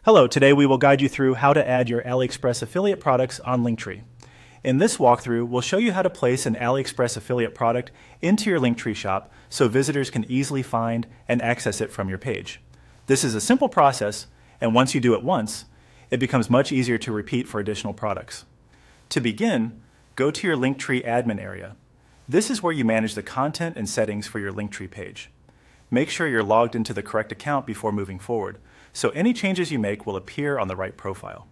Hello, today we will guide you through how to add your AliExpress affiliate products on Linktree. In this walkthrough, we'll show you how to place an AliExpress affiliate product into your Linktree shop so visitors can easily find and access it from your page. This is a simple process, and once you do it once, it becomes much easier to repeat for additional products. To begin, go to your Linktree admin area. This is where you manage the content and settings for your Linktree page. Make sure you're logged into the correct account before moving forward, so any changes you make will appear on the right profile.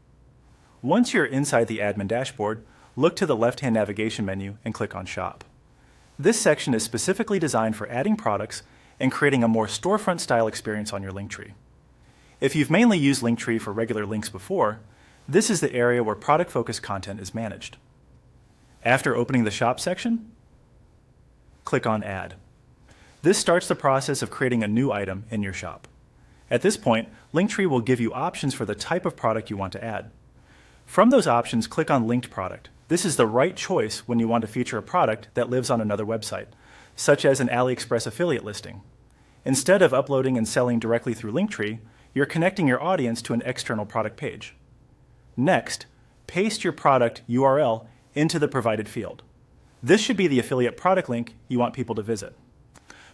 Once you're inside the admin dashboard, look to the left-hand navigation menu and click on Shop. This section is specifically designed for adding products and creating a more storefront-style experience on your Linktree. If you've mainly used Linktree for regular links before, this is the area where product-focused content is managed. After opening the Shop section, click on Add. This starts the process of creating a new item in your shop. At this point, Linktree will give you options for the type of product you want to add. From those options, click on Linked Product. This is the right choice when you want to feature a product that lives on another website, such as an AliExpress affiliate listing. Instead of uploading and selling directly through Linktree, you're connecting your audience to an external product page. Next, paste your product URL into the provided field. This should be the affiliate product link you want people to visit.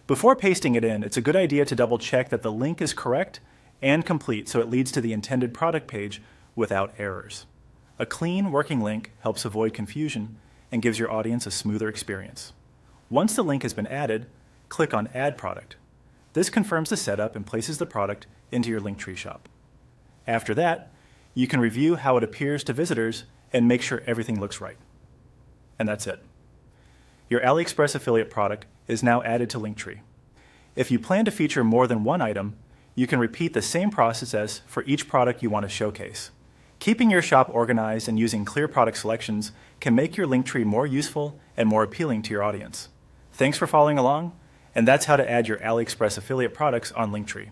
Before pasting it in, it's a good idea to double check that the link is correct and complete so it leads to the intended product page without errors. A clean, working link helps avoid confusion and gives your audience a smoother experience. Once the link has been added, click on Add Product. This confirms the setup and places the product into your Linktree shop. After that, you can review how it appears to visitors and make sure everything looks right. And that's it. Your AliExpress affiliate product is now added to Linktree. If you plan to feature more than one item, you can repeat the same process for each product you want to showcase. Keeping your shop organized and using clear product selections can make your Linktree more useful and more appealing to your audience. Thanks for following along, and that's how to add your AliExpress affiliate products on Linktree.